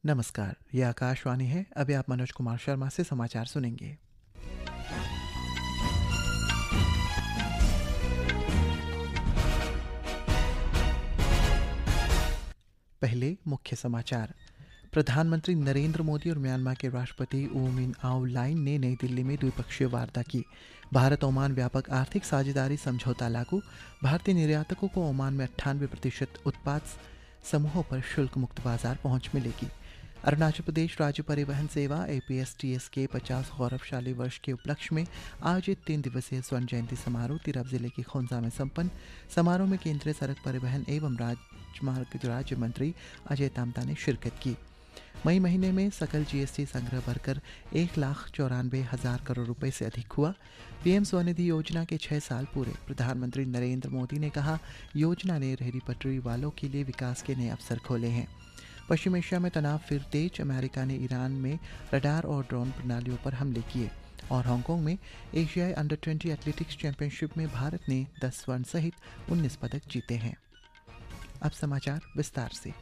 नमस्कार, ये आकाशवाणी है। अभी आप मनोज कुमार शर्मा से समाचार सुनेंगे। पहले मुख्य समाचार। प्रधानमंत्री नरेंद्र मोदी और म्यांमार के राष्ट्रपति ऊ मिन आउंग लाइन ने नई दिल्ली में द्विपक्षीय वार्ता की। भारत ओमान व्यापक आर्थिक साझेदारी समझौता लागू। भारतीय निर्यातकों को ओमान में 98% उत्पाद समूहों पर शुल्क मुक्त बाजार पहुंच मिलेगी। अरुणाचल प्रदेश राज्य परिवहन सेवा APSTS के 50 गौरवशाली वर्ष के उपलक्ष्य में आयोजित 3 दिवसीय स्वर्ण जयंती समारोह तिरप जिले के खोंसा में संपन्न। समारोह में केंद्रीय सड़क परिवहन एवं राजमार्ग राज्य मंत्री अजय तामता ने शिरकत की। मई महीने में सकल GST संग्रह बढ़कर 1,94,000 करोड़ रुपए से अधिक हुआ। PM स्वनिधि योजना के 6 साल पूरे। प्रधानमंत्री नरेंद्र मोदी ने कहा, योजना ने रेहड़ी पटरी वालों के लिए विकास के नए अवसर खोले हैं। पश्चिम एशिया में तनाव फिर तेज। अमेरिका ने ईरान में रडार और ड्रोन प्रणालियों पर हमले किए। और हांगकांग में एशियाई अंडर-20 एथलेटिक्स चैंपियनशिप में भारत ने 10 स्वर्ण सहित 19 पदक जीते हैं। अब समाचार विस्तार से।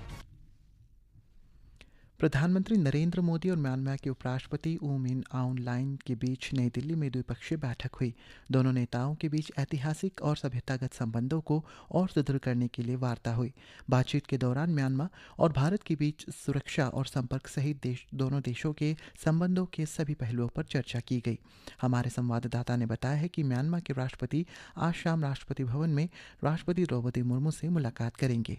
प्रधानमंत्री नरेंद्र मोदी और म्यांमार के उपराष्ट्रपति ऊ मिन आउंग लाइन के बीच नई दिल्ली में द्विपक्षीय बैठक हुई। दोनों नेताओं के बीच ऐतिहासिक और सभ्यतागत संबंधों को और सुदृढ़ करने के लिए वार्ता हुई। बातचीत के दौरान म्यांमार और भारत के बीच सुरक्षा और संपर्क सहित दोनों देशों के संबंधों के सभी पहलुओं पर चर्चा की गई। हमारे संवाददाता ने बताया है कि म्यांमार के राष्ट्रपति आज शाम राष्ट्रपति भवन में राष्ट्रपति द्रौपदी मुर्मू से मुलाकात करेंगे।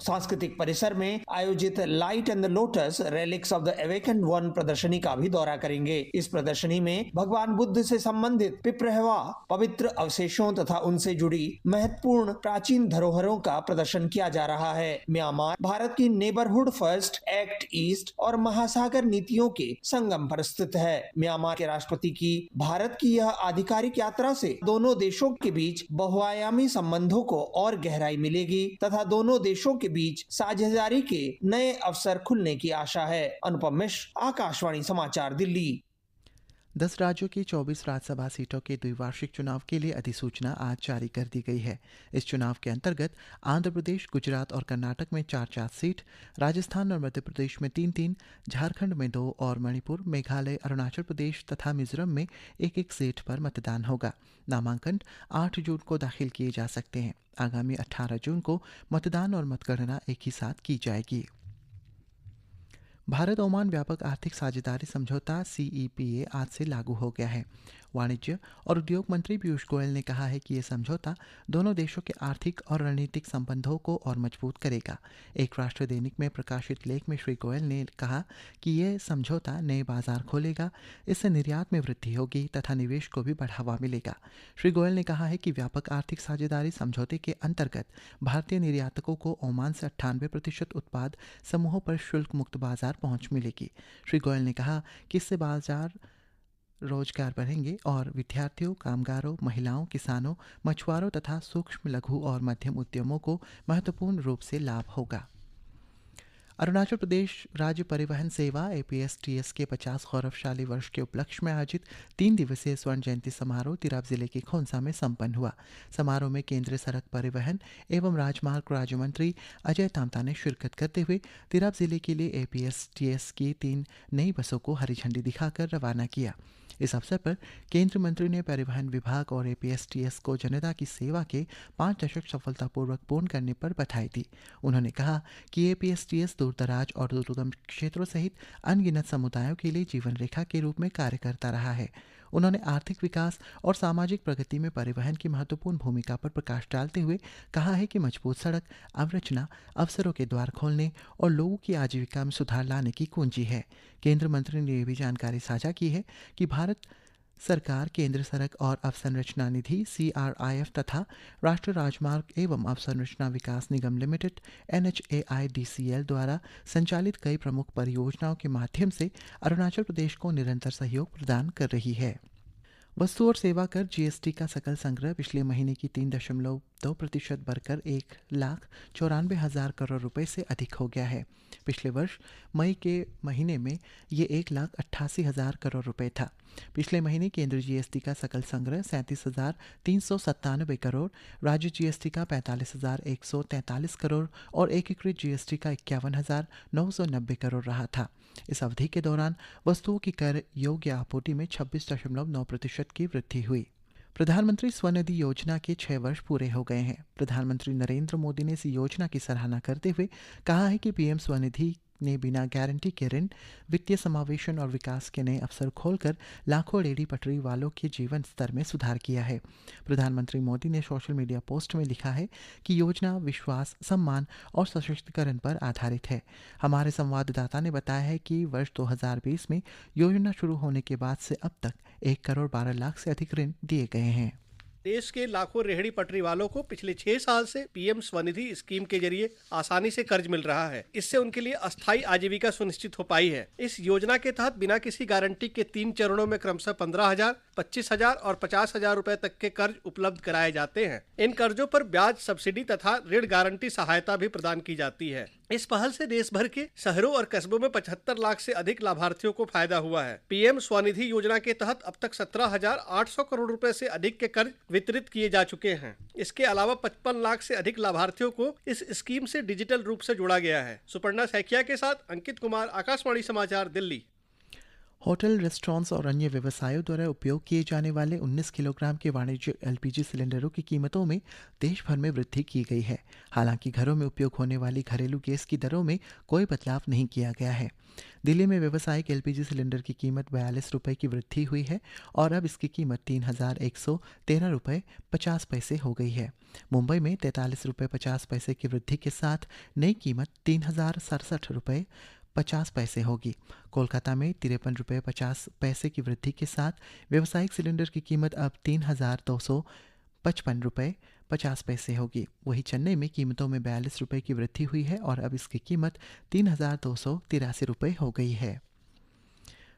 सांस्कृतिक परिसर में आयोजित light and the lotus relics of the awakened one प्रदर्शनी का भी दौरा करेंगे। इस प्रदर्शनी में भगवान बुद्ध से संबंधित पिपरहवा पवित्र अवशेषों तथा उनसे जुड़ी महत्वपूर्ण प्राचीन धरोहरों का प्रदर्शन किया जा रहा है। म्यांमार भारत की नेबरहुड फर्स्ट, एक्ट ईस्ट और महासागर नीतियों के संगम पर स्थित है। म्यांमार के राष्ट्रपति की भारत की यह आधिकारिक यात्रा से दोनों देशों के बीच बहुआयामी संबंधों को और गहराई मिलेगी तथा दोनों देशों के बीच साझेदारी के नए अवसर खुलने की आशा है। अनुपम मिश्र, आकाशवाणी समाचार, दिल्ली। 10 राज्यों की 24 राज्यसभा सीटों के द्विवार्षिक चुनाव के लिए अधिसूचना आज जारी कर दी गई है। इस चुनाव के अंतर्गत आंध्र प्रदेश, गुजरात और कर्नाटक में 4-4 सीट, राजस्थान और मध्य प्रदेश में 3-3, झारखंड में 2 और मणिपुर, मेघालय, अरुणाचल प्रदेश तथा मिजोरम में 1-1 सीट पर मतदान होगा। नामांकन 8 जून को दाखिल किए जा सकते हैं। आगामी 18 जून को मतदान और मतगणना एक ही साथ की जाएगी। भारत ओमान व्यापक आर्थिक साझेदारी समझौता CEPA आज से लागू हो गया है। वाणिज्य और उद्योग मंत्री पीयूष गोयल ने कहा है कि यह समझौता दोनों देशों के आर्थिक और रणनीतिक संबंधों को और मजबूत करेगा। एक राष्ट्र दैनिक में प्रकाशित लेख में श्री गोयल ने कहा कि यह समझौता नए बाजार खोलेगा, इससे निर्यात में वृद्धि होगी तथा निवेश को भी बढ़ावा मिलेगा। श्री गोयल ने कहा है कि व्यापक आर्थिक साझेदारी समझौते के अंतर्गत भारतीय निर्यातकों को ओमान से 98% उत्पाद समूहों पर शुल्क मुक्त बाजार पहुंच मिलेगी। श्री गोयल ने कहा कि इससे बाजार रोजगार बढ़ेंगे और विद्यार्थियों, कामगारों, महिलाओं, किसानों, मछुआरों तथा सूक्ष्म, लघु और मध्यम उद्यमों को महत्वपूर्ण रूप से लाभ होगा। अरुणाचल प्रदेश राज्य परिवहन सेवा APSTS के 50 गौरवशाली वर्ष के उपलक्ष्य में आयोजित 3 दिवसीय स्वर्ण जयंती समारोह तिरप जिले के खोंसा में संपन्न हुआ। समारोह में केंद्रीय सड़क परिवहन एवं राजमार्ग राज्य मंत्री अजय तामता ने शिरकत करते हुए तिरप जिले के लिए APSTS की 3 नई बसों को हरी झंडी दिखाकर रवाना किया। इस अवसर पर केंद्रीय मंत्री ने परिवहन विभाग और APSTS को जनता की सेवा के 5 दशक सफलतापूर्वक पूर्ण करने पर बधाई दी। उन्होंने कहा कि APSTS दूरदराज और दुर्गम क्षेत्रों सहित अनगिनत समुदायों के लिए जीवन रेखा के रूप में कार्य करता रहा है। उन्होंने आर्थिक विकास और सामाजिक प्रगति में परिवहन की महत्वपूर्ण भूमिका पर प्रकाश डालते हुए कहा है कि मजबूत सड़क अवरचना अवसरों के द्वार खोलने और लोगों की आजीविका में सुधार लाने की कुंजी है। केंद्रीय मंत्री ने यह भी जानकारी साझा की है कि भारत सरकार केंद्र सड़क और अवसंरचना निधि CRIF तथा राष्ट्रीय राजमार्ग एवं अवसंरचना विकास निगम लिमिटेड NHAIDCL द्वारा संचालित कई प्रमुख परियोजनाओं के माध्यम से अरुणाचल प्रदेश को निरंतर सहयोग प्रदान कर रही है। वस्तु और सेवा कर GST का सकल संग्रह पिछले महीने की 2% बढ़कर 1,94,000 करोड़ रुपए से अधिक हो गया है। पिछले वर्ष मई के महीने में ये 1,88,000 करोड़ रुपए था। पिछले महीने केंद्रीय जीएसटी का सकल संग्रह 37,397 करोड़, राज्य जीएसटी का 45,143 करोड़ और एकीकृत जीएसटी का 51,990 करोड़ रहा था। इस अवधि के दौरान वस्तुओं की कर योग्य आपूर्ति में 26.9% की वृद्धि हुई। प्रधानमंत्री स्वनिधि योजना के 6 वर्ष पूरे हो गए हैं। प्रधानमंत्री नरेंद्र मोदी ने इस योजना की सराहना करते हुए कहा है कि पीएम स्वनिधि ने बिना गारंटी के ऋण, वित्तीय समावेशन और विकास के नए अवसर खोलकर लाखों रेहड़ी पटरी वालों के जीवन स्तर में सुधार किया है। प्रधानमंत्री मोदी ने सोशल मीडिया पोस्ट में लिखा है कि योजना विश्वास, सम्मान और सशक्तिकरण पर आधारित है। हमारे संवाददाता ने बताया है कि वर्ष 2020 में योजना शुरू होने के बाद से अब तक 1 करोड़ 12 लाख से अधिक ऋण दिए गए हैं। देश के लाखों रेहड़ी पटरी वालों को पिछले 6 साल से पीएम स्वनिधि स्कीम के जरिए आसानी से कर्ज मिल रहा है। इससे उनके लिए अस्थायी आजीविका सुनिश्चित हो पाई है। इस योजना के तहत बिना किसी गारंटी के 3 चरणों में क्रमशः 15,000, 25,000 और 50,000 रुपए तक के कर्ज उपलब्ध कराए जाते हैं। इन कर्जों पर ब्याज सब्सिडी तथा ऋण गारंटी सहायता भी प्रदान की जाती है। इस पहल से देश भर के शहरों और कस्बों में 75 लाख से अधिक लाभार्थियों को फायदा हुआ है। पीएम स्वनिधि योजना के तहत अब तक 17,800 करोड़ रुपए से अधिक के कर्ज वितरित किए जा चुके हैं। इसके अलावा 55 लाख से अधिक लाभार्थियों को इस स्कीम से डिजिटल रूप से जोड़ा गया है। सुपर्णा सैकिया के साथ अंकित कुमार, आकाशवाणी समाचार, दिल्ली। होटल, रेस्टोरेंट्स और अन्य व्यवसायों द्वारा उपयोग किए जाने वाले 19 किलोग्राम के वाणिज्यिक एलपीजी सिलेंडरों की कीमतों में देश भर में वृद्धि की गई है। हालांकि घरों में उपयोग होने वाली घरेलू गैस की दरों में कोई बदलाव नहीं किया गया है। दिल्ली में व्यावसायिक एलपीजी सिलेंडर की कीमत 42 रुपये की वृद्धि हुई है और अब इसकी कीमत 3,113 रुपये 50 पैसे हो गई है। मुंबई में 43 रुपये 50 पैसे की वृद्धि के साथ नई कीमत 3,067 रुपये 50 पैसे होगी। कोलकाता में 53 रुपये 50 पैसे की वृद्धि के साथ व्यावसायिक सिलेंडर की कीमत अब 3,255 रुपये 50 पैसे होगी। वहीं चेन्नई में कीमतों में 42 रुपये की वृद्धि हुई है और अब इसकी कीमत 3,283 रुपये हो गई है।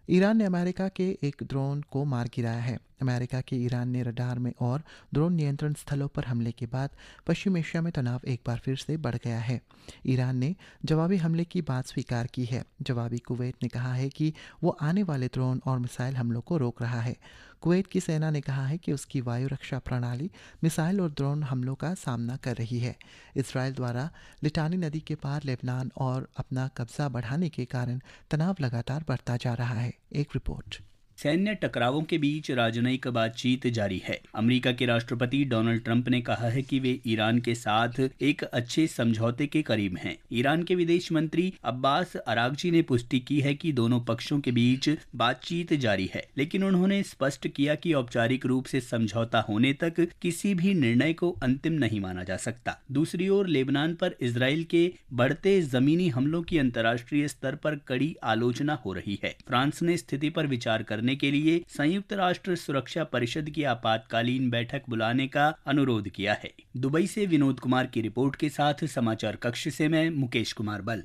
ईरान ने अमेरिका के एक ड्रोन को मार गिराया है। अमेरिका के ईरान ने रडार में और ड्रोन नियंत्रण स्थलों पर हमले के बाद पश्चिम एशिया में तनाव एक बार फिर से बढ़ गया है। ईरान ने जवाबी हमले की बात स्वीकार की है। जवाबी कुवैत ने कहा है कि वो आने वाले ड्रोन और मिसाइल हमलों को रोक रहा है। कुवैत की सेना ने कहा है कि उसकी वायु रक्षा प्रणाली मिसाइल और ड्रोन हमलों का सामना कर रही है। इजराइल द्वारा लिटानी नदी के पार लेबनान और अपना कब्जा बढ़ाने के कारण तनाव लगातार बढ़ता जा रहा है। एक रिपोर्ट। सैन्य टकरावों के बीच राजनयिक बातचीत जारी है। अमेरिका के राष्ट्रपति डोनाल्ड ट्रंप ने कहा है कि वे ईरान के साथ एक अच्छे समझौते के करीब हैं। ईरान के विदेश मंत्री अब्बास अरागची ने पुष्टि की है कि दोनों पक्षों के बीच बातचीत जारी है, लेकिन उन्होंने स्पष्ट किया कि औपचारिक रूप से समझौता होने तक किसी भी निर्णय को अंतिम नहीं माना जा सकता। दूसरी ओर लेबनान पर इजराइल के बढ़ते जमीनी हमलों की अंतर्राष्ट्रीय स्तर पर कड़ी आलोचना हो रही है। फ्रांस ने स्थिति पर विचार करने के लिए संयुक्त राष्ट्र सुरक्षा परिषद की आपातकालीन बैठक बुलाने का अनुरोध किया है। दुबई से विनोद कुमार की रिपोर्ट के साथ समाचार कक्ष से मैं मुकेश कुमार बल।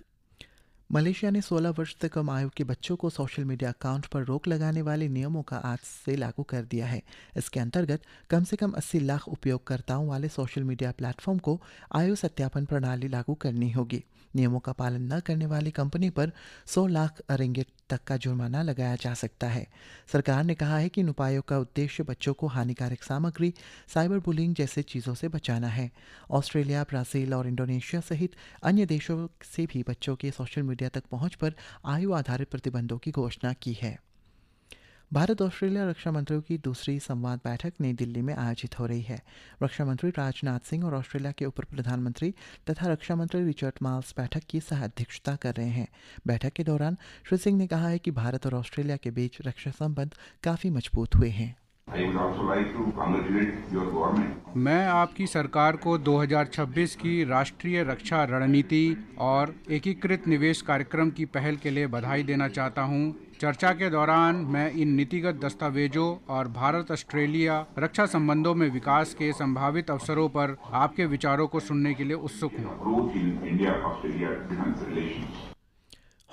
मलेशिया ने 16 वर्ष से कम आयु के बच्चों को सोशल मीडिया अकाउंट पर रोक लगाने वाले नियमों का आज से लागू कर दिया है। इसके अंतर्गत कम से कम 80 लाख उपयोगकर्ताओं वाले सोशल मीडिया प्लेटफॉर्म को आयु सत्यापन प्रणाली लागू करनी होगी। नियमों का पालन न करने वाली कंपनी पर 100 लाख रिंगिट तक का जुर्माना लगाया जा सकता है। सरकार ने कहा है कि इन उपायों का उद्देश्य बच्चों को हानिकारक सामग्री, साइबर बुलिंग जैसे चीज़ों से बचाना है। ऑस्ट्रेलिया, ब्राज़ील और इंडोनेशिया सहित अन्य देशों से भी बच्चों के सोशल मीडिया तक पहुंच पर आयु आधारित प्रतिबंधों की घोषणा की है। भारत ऑस्ट्रेलिया रक्षा मंत्रियों की दूसरी संवाद बैठक नई दिल्ली में आयोजित हो रही है। रक्षा मंत्री राजनाथ सिंह और ऑस्ट्रेलिया के उप प्रधानमंत्री तथा रक्षा मंत्री रिचर्ड मार्ल्स बैठक की सह अध्यक्षता कर रहे हैं। बैठक के दौरान श्री सिंह ने कहा है कि भारत और ऑस्ट्रेलिया के बीच रक्षा संबंध काफ़ी मजबूत हुए हैं। मैं आपकी सरकार को 2026 की राष्ट्रीय रक्षा रणनीति और एकीकृत निवेश कार्यक्रम की पहल के लिए बधाई देना चाहता हूं। चर्चा के दौरान मैं इन नीतिगत दस्तावेजों और भारत ऑस्ट्रेलिया रक्षा संबंधों में विकास के संभावित अवसरों पर आपके विचारों को सुनने के लिए उत्सुक हूं।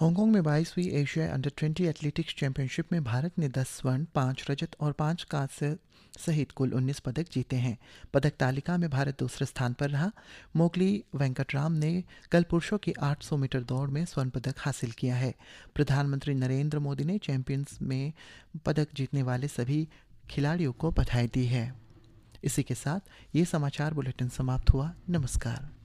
हांगकांग में 22वीं एशिया अंडर 20 एथलेटिक्स चैंपियनशिप में भारत ने 10 स्वर्ण, 5 रजत और 5 कांस्य सहित कुल 19 पदक जीते हैं। पदक तालिका में भारत दूसरे स्थान पर रहा। मोगली वेंकटराम ने कल पुरुषों की 800 मीटर दौड़ में स्वर्ण पदक हासिल किया है। प्रधानमंत्री नरेंद्र मोदी ने चैंपियंस में पदक जीतने वाले सभी खिलाड़ियों को बधाई दी है। इसी के साथ ये समाचार बुलेटिन समाप्त हुआ। नमस्कार।